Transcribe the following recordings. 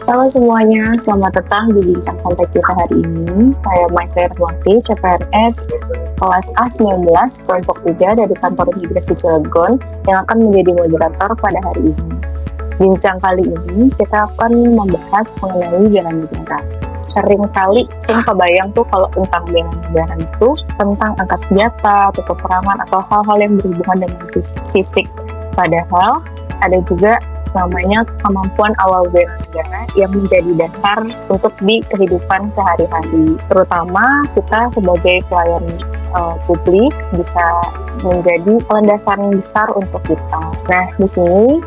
Halo semuanya, selamat datang di bincang kontak kita hari ini. Saya Maisha Rahmawati, CPNS kelas A19, kelompok 3 dari kantor imigrasi Cilegon yang akan menjadi moderator pada hari ini. Bincang kali ini kita akan membahas mengenai bela negara. Sering kali kebayang tuh kalau tentang bela negara itu tentang angkat senjata atau peperangan atau hal-hal yang berhubungan dengan fisik. Padahal ada juga namanya kemampuan awal bela negara yang menjadi dasar untuk di kehidupan sehari-hari. Terutama kita sebagai pelayan publik bisa menjadi landasan besar untuk kita. Nah, di sini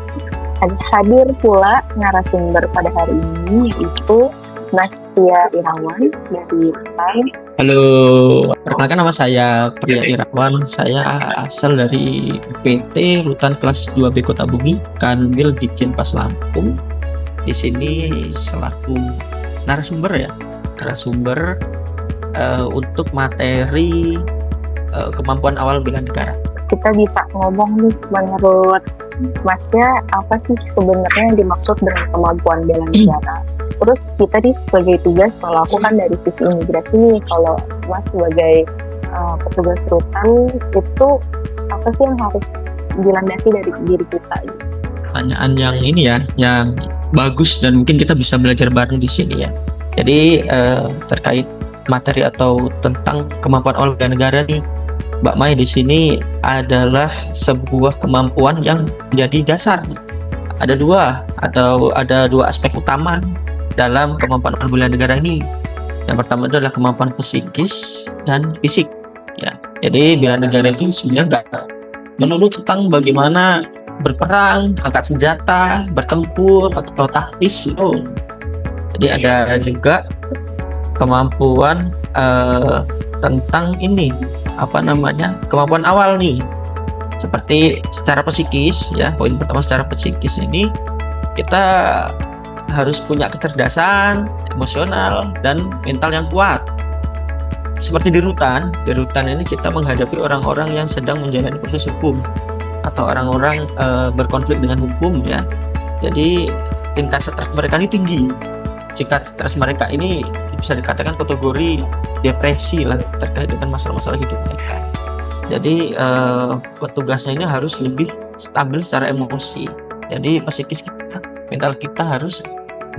hadir pula narasumber pada hari ini, yaitu Mas Pria Irawan dari Rutan. Halo, perkenalkan nama saya Pria Irawan. Saya asal dari PT Rutan kelas 2B Kota Bumi, Kanwil Ditjen Pas Lampung. Di sini selaku narasumber untuk materi kemampuan awal bela negara. Kita bisa ngomong nih, menurut Masnya apa sih sebenarnya yang dimaksud dengan kemampuan bela negara? Terus kita nih sebagai tugas melakukan dari sisi imigrasi nih, kalau Mas sebagai petugas rutan itu apa sih yang harus dilandasi dari diri kita? Pertanyaan yang ini ya, yang bagus dan mungkin kita bisa belajar bareng di sini ya. Jadi terkait materi atau tentang kemampuan awal bela negara nih, Mbak Mai, di sini adalah sebuah kemampuan yang menjadi dasar. Ada dua aspek utama dalam kemampuan awal bela negara ini. Yang pertama adalah kemampuan psikis dan fisik. Ya, jadi bela negara itu sebenarnya nggak melulu tentang bagaimana berperang, angkat senjata, bertempur atau taktis. Jadi ada juga kemampuan tentang ini, kemampuan awal nih, seperti secara psikis ya. Poin pertama, secara psikis ini kita harus punya kecerdasan emosional dan mental yang kuat. Seperti di rutan ini kita menghadapi orang-orang yang sedang menjalani proses hukum atau orang-orang berkonflik dengan hukum ya. Jadi tingkat stres mereka ini tinggi. Jika stres mereka ini bisa dikatakan kategori depresi lah, terkait dengan masalah-masalah hidup mereka. Jadi petugasnya ini harus lebih stabil secara emosi. Jadi psikis kita, mental kita harus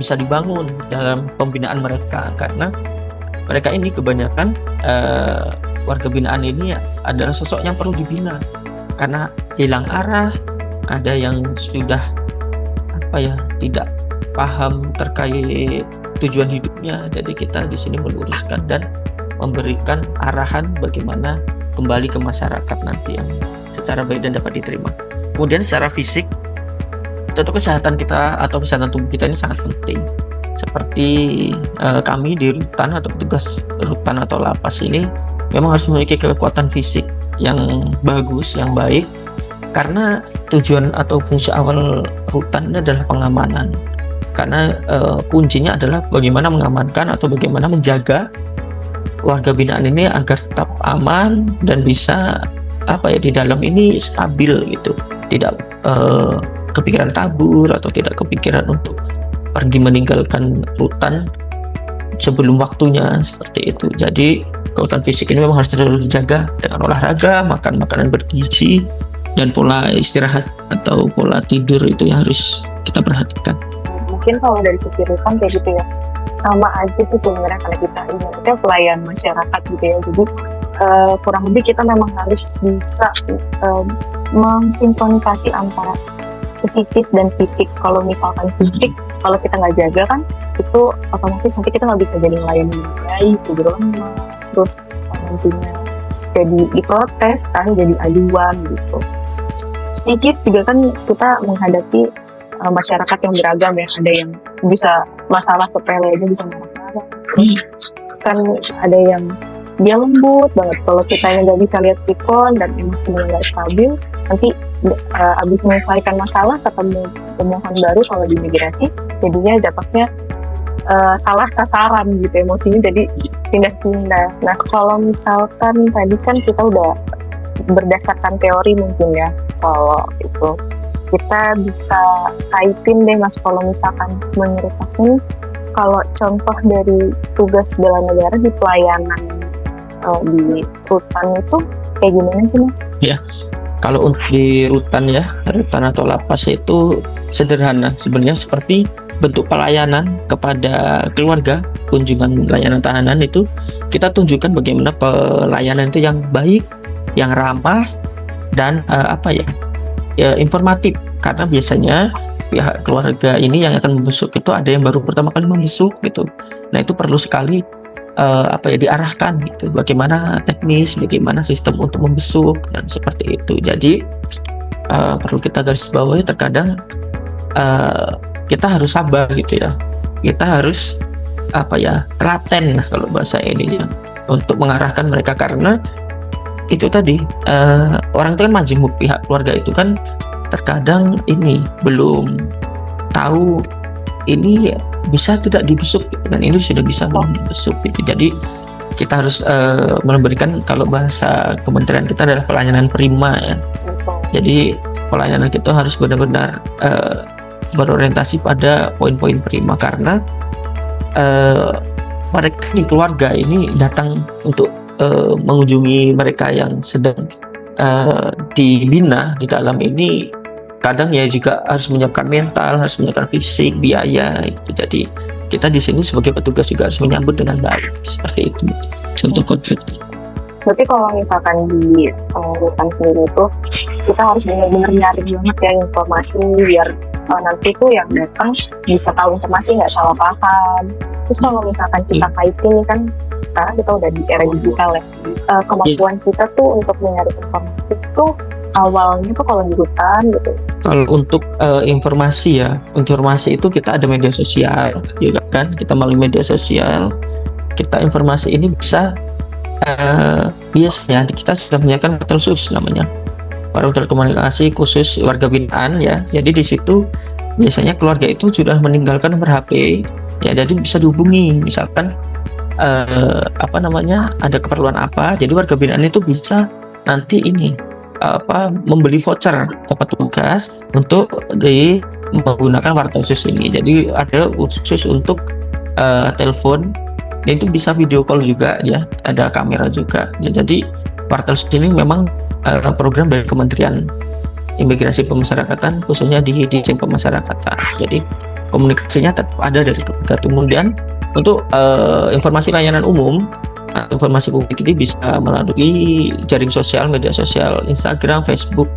bisa dibangun dalam pembinaan mereka, karena mereka ini kebanyakan warga binaan ini adalah sosok yang perlu dibina karena hilang arah, ada yang sudah tidak paham terkait tujuan hidupnya. Jadi kita di sini meluruskan dan memberikan arahan bagaimana kembali ke masyarakat nanti yang secara baik dan dapat diterima. Kemudian secara fisik, tentu kesehatan kita atau kesehatan tubuh kita ini sangat penting. Seperti kami di rutan atau petugas rutan atau lapas ini memang harus memiliki kekuatan fisik yang bagus, yang baik, karena tujuan atau fungsi awal rutan ini adalah pengamanan. Karena kuncinya adalah bagaimana mengamankan atau bagaimana menjaga warga binaan ini agar tetap aman dan bisa di dalam ini stabil gitu, tidak kepikiran kabur atau tidak kepikiran untuk pergi meninggalkan rutan sebelum waktunya, seperti itu. Jadi kekuatan fisik ini memang harus terus dijaga dengan olahraga, makan makanan bergizi, dan pola istirahat atau pola tidur itu yang harus kita perhatikan. Mungkin kalau dari sisi rutan kayak gitu ya, sama aja sih sebenarnya, karena kita pelayan masyarakat gitu ya. Jadi kurang lebih kita memang harus bisa mensinkronisasi antara psikis dan fisik. Kalau misalkan fisik, kalau kita nggak jaga kan, itu otomatis nanti kita nggak bisa jadi nelayan yang baik, lemas, terus nantinya jadi diprotes kan, jadi aduan gitu. Psikis juga kan kita menghadapi masyarakat yang beragam ya, ada yang bisa masalah sepele aja bisa marah-marah, kan ada yang dia lembut banget. Kalau kita nggak bisa lihat sikon dan emosinya nggak stabil, nanti abis menyelesaikan masalah ketemu pemohon baru kalau di imigrasi, jadinya dapatnya salah sasaran gitu, emosinya jadi pindah-pindah. Nah, kalau misalkan tadi kan kita udah berdasarkan teori mungkin ya, kalau itu kita bisa kaitin deh Mas, kalau misalkan menurut Mas ini, kalau contoh dari tugas bela negara di pelayanan di rutan itu kayak gimana sih Mas? Kalau untuk di rutan rutan atau lapas itu sederhana sebenarnya, seperti bentuk pelayanan kepada keluarga. Kunjungan layanan tahanan itu kita tunjukkan bagaimana pelayanan itu yang baik, yang ramah, dan informatif. Karena biasanya pihak keluarga ini yang akan membesuk itu ada yang baru pertama kali membesuk gitu. Nah, itu perlu sekali diarahkan gitu, bagaimana teknis, bagaimana sistem untuk membesuk dan seperti itu. Jadi perlu kita garis bawahi, terkadang kita harus sabar gitu ya. Kita harus telaten kalau bahasa ini ya, untuk mengarahkan mereka, karena itu tadi orang itu kan majemuk, pihak keluarga itu kan terkadang ini belum tahu ini bisa tidak dibesuk gitu, dan ini sudah bisa dibesuk gitu. Jadi kita harus memberikan, kalau bahasa kementerian kita adalah pelayanan prima ya. Jadi pelayanan kita harus benar-benar berorientasi pada poin-poin prima, karena mereka di keluarga ini datang untuk mengunjungi mereka yang sedang dibina di dalam ini. Kadang ya juga harus menyiapkan mental, harus menyiapkan fisik, biaya gitu. Jadi kita di sini sebagai petugas juga harus menyambut dengan baik, seperti itu contoh konflik. Berarti kalau misalkan di rutan sendiri itu kita harus benar-benar nyari banget ya informasi, biar nanti tuh yang datang bisa tahu informasi, nggak salah paham. Terus kalau misalkan kita kaitin nih kan, sekarang kita udah di era digital ya, kemampuan kita tuh untuk mencari informasi itu awalnya tuh kalau di hutan gitu. Kalau untuk informasi itu kita ada media sosial, ya kan? Kita melalui media sosial, kita informasi ini bisa biasanya kita sudah menyiapkan portal khusus, namanya warung telekomunikasi khusus warga binaan ya. Jadi di situ biasanya keluarga itu sudah meninggalkan nomor HP ya, jadi bisa dihubungi. Misalkan ada keperluan apa, jadi warga binaan itu bisa nanti membeli voucher ke petugas untuk menggunakan warta khusus ini. Jadi ada khusus untuk telepon, dan itu bisa video call juga ya, ada kamera juga ya. Jadi warta khusus ini memang program dari Kementerian Imigrasi Pemasyarakatan, khususnya di Ditjen Pemasyarakatan. Jadi komunikasinya tetap ada dari keluarga. Kemudian untuk informasi layanan umum, informasi publik ini bisa melalui jaring sosial, media sosial, Instagram, Facebook,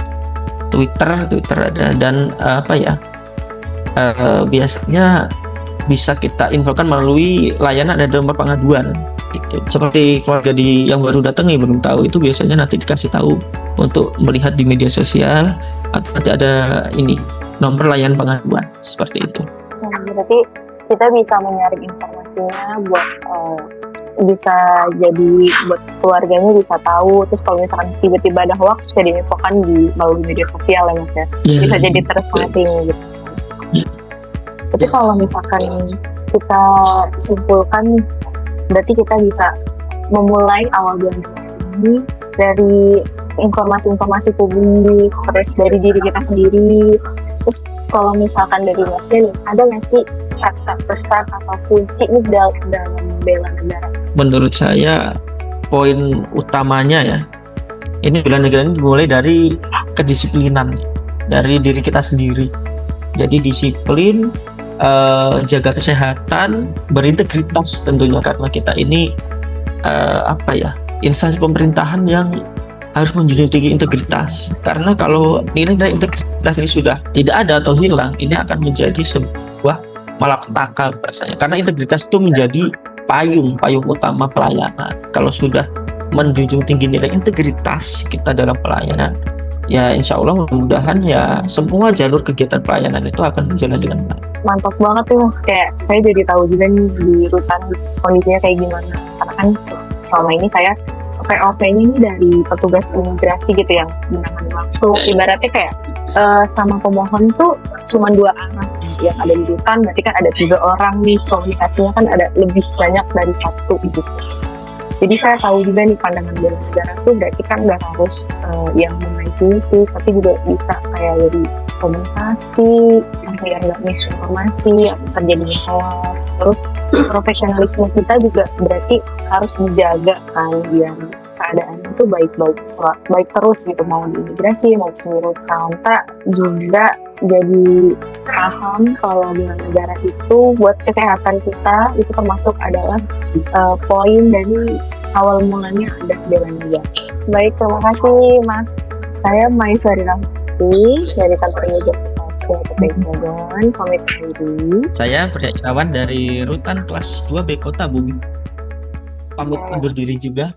Twitter ada, dan biasanya bisa kita infokan melalui layanan, ada nomor pengaduan gitu. Seperti keluarga yang baru datang nih belum tahu, itu biasanya nanti dikasih tahu untuk melihat di media sosial, atau nanti ada nomor layanan pengaduan seperti itu. Berarti kita bisa menyaring informasinya buat bisa jadi buat keluarganya bisa tahu. Terus kalau misalkan tiba-tiba ada hoax, bisa diinfokan melalui media sosial ya Mas ya. Bisa jadi tersaring gitu. Tapi kalau misalkan kita simpulkan, berarti kita bisa memulai awal bulan ini dari informasi-informasi publik, terus dari diri kita sendiri. Terus kalau misalkan dari Masnya nih, ada nggak sih pesan atau kunci nih dalam bela negara? Menurut saya poin utamanya ya, ini bela negara ini dimulai dari kedisiplinan dari diri kita sendiri. Jadi disiplin, jaga kesehatan, berintegritas tentunya, karena kita ini instansi pemerintahan yang harus menjunjung tinggi integritas. Karena kalau nilai integritas ini sudah tidak ada atau hilang, ini akan menjadi sebuah malapetaka rasanya. Karena integritas itu menjadi payung utama pelayanan. Kalau sudah menjunjung tinggi nilai integritas kita dalam pelayanan, ya insya Allah mudah-mudahan ya semua jalur kegiatan pelayanan itu akan berjalan dengan baik. Mantap banget nih Mas, kayak saya jadi tahu juga nih di rutan kondisinya kayak gimana. Karena kan selama ini kayak VOV-nya ini dari petugas imigrasi gitu yang menangani langsung. Ibaratnya kayak sama pemohon tuh cuma 2 arah yang ada di rutan, berarti kan ada 3 orang nih, sosialisasinya kan ada lebih banyak dari 1 gitu. Jadi saya tahu juga nih pandangan bela negara tuh berarti kan nggak harus yang menaiki sih, tapi juga bisa kayak jadi komunikasi, biar nggak misinformasi, terjadi hoax. Terus profesionalisme kita juga berarti harus dijaga kan, biar keadaan itu baik terus gitu, mau di imigrasi mau di kantor juga jadi paham kalau bela negara itu buat kesehatan kita itu termasuk adalah poin dari awal mulanya ada bela negara. Baik, terima kasih Mas. Saya Maisari Rahmati dari kantor imigrasi Kabupaten Cilegon, pamit diri. Saya Priya Irawan dari Rutan Kelas 2B Kota Bumi. Pamit undur diri juga.